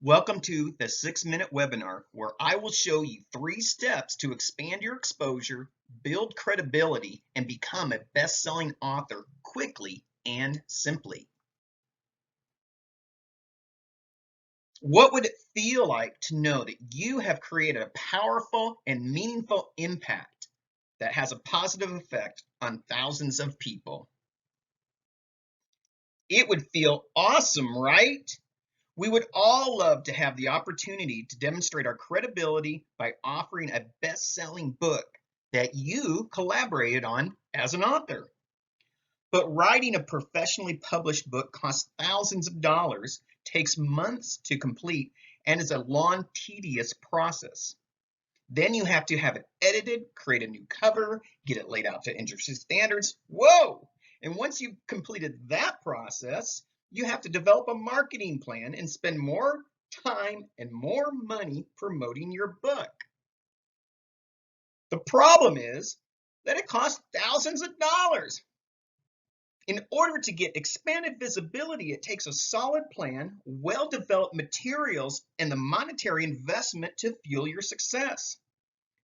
Welcome to the 6-minute webinar where I will show you 3 steps to expand your exposure, build credibility, and become a best-selling author quickly and simply. What would it feel like to know that you have created a powerful and meaningful impact that has a positive effect on thousands of people? It would feel awesome, right? We would all love to have the opportunity to demonstrate our credibility by offering a best-selling book that you collaborated on as an author. But writing a professionally published book costs thousands of dollars, takes months to complete, and is a long, tedious process. Then you have to have it edited, create a new cover, get it laid out to industry standards. Whoa! And once you've completed that process, you have to develop a marketing plan and spend more time and more money promoting your book. The problem is that it costs thousands of dollars. In order to get expanded visibility, it takes a solid plan, well-developed materials, and the monetary investment to fuel your success.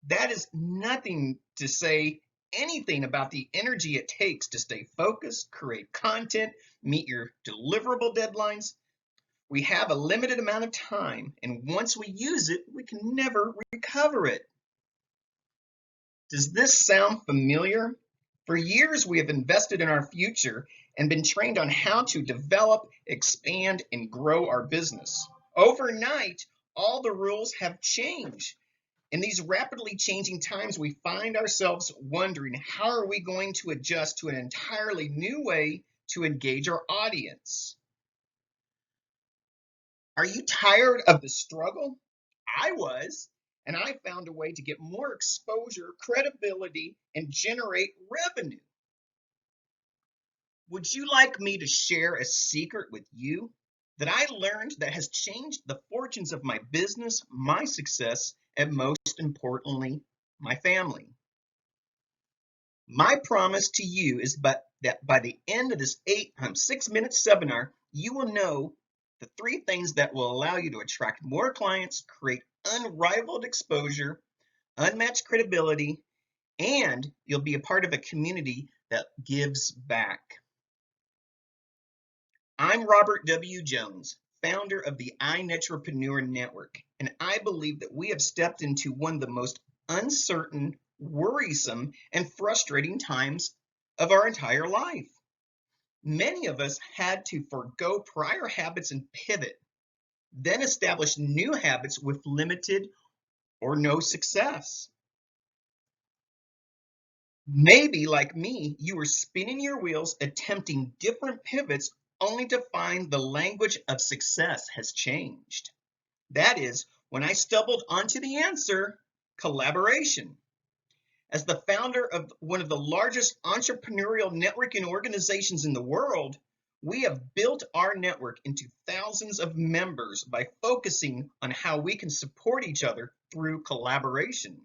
That is nothing to say anything about the energy it takes to stay focused, create content, meet your deliverable deadlines. We have a limited amount of time, and once we use it, we can never recover it. Does this sound familiar? For years, we have invested in our future and been trained on how to develop, expand, and grow our business. Overnight, all the rules have changed. In these rapidly changing times, we find ourselves wondering, how are we going to adjust to an entirely new way to engage our audience? Are you tired of the struggle? I was, and I found a way to get more exposure, credibility, and generate revenue. Would you like me to share a secret with you that I learned that has changed the fortunes of my business, my success, and most importantly, my family? My promise to you is that by the end of this 6-minute seminar, you will know the 3 things that will allow you to attract more clients, create unrivaled exposure, unmatched credibility, and you'll be a part of a community that gives back. I'm Robert W. Jones, founder of the Entrepreneurial Network, and I believe that we have stepped into one of the most uncertain, worrisome, and frustrating times of our entire life. Many of us had to forego prior habits and pivot, then establish new habits with limited or no success. Maybe, like me, you were spinning your wheels attempting different pivots only to find the language of success has changed. That is, when I stumbled onto the answer, collaboration. As the founder of one of the largest entrepreneurial networking organizations in the world, we have built our network into thousands of members by focusing on how we can support each other through collaboration.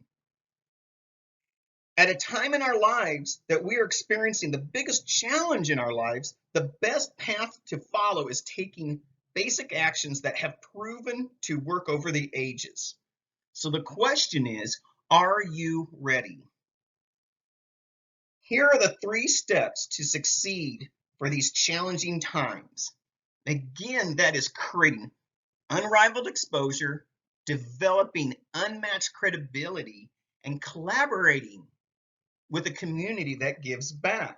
At a time in our lives that we are experiencing the biggest challenge in our lives, the best path to follow is taking basic actions that have proven to work over the ages. So the question is, are you ready? Here are the 3 steps to succeed for these challenging times. Again, that is creating unrivaled exposure, developing unmatched credibility, and collaborating with a community that gives back.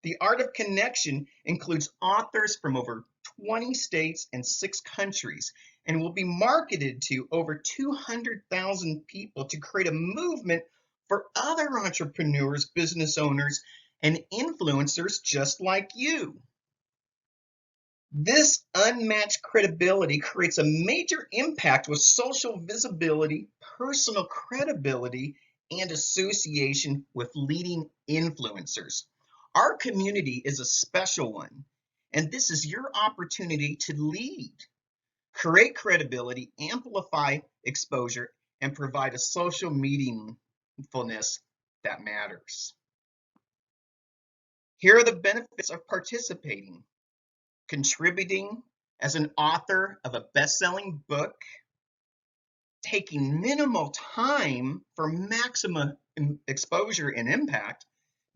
The Art of Connection includes authors from over 20 states and 6 countries and will be marketed to over 200,000 people to create a movement for other entrepreneurs, business owners, and influencers just like you. This unmatched credibility creates a major impact with social visibility, personal credibility, and association with leading influencers. Our community is a special one, and this is your opportunity to lead, create credibility, amplify exposure, and provide a social meaningfulness that matters. Here are the benefits of participating: contributing As an author of a best-selling book, taking minimal time for maximum exposure and impact,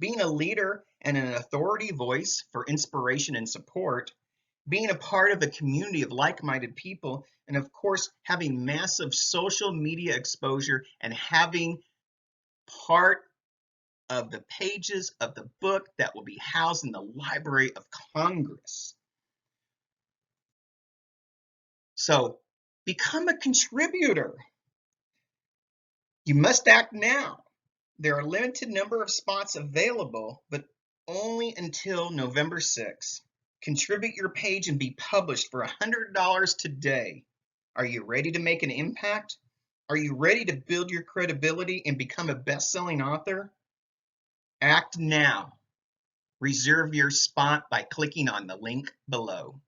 being a leader and an authority voice for inspiration and support, being a part of a community of like-minded people, and of course, having massive social media exposure and having part of the pages of the book that will be housed in the Library of Congress. So become a contributor. You must act now. There are a limited number of spots available, but only until November 6th. Contribute your page and be published for $100 today. Are you ready to make an impact? Are you ready to build your credibility and become a best-selling author? Act now. Reserve your spot by clicking on the link below.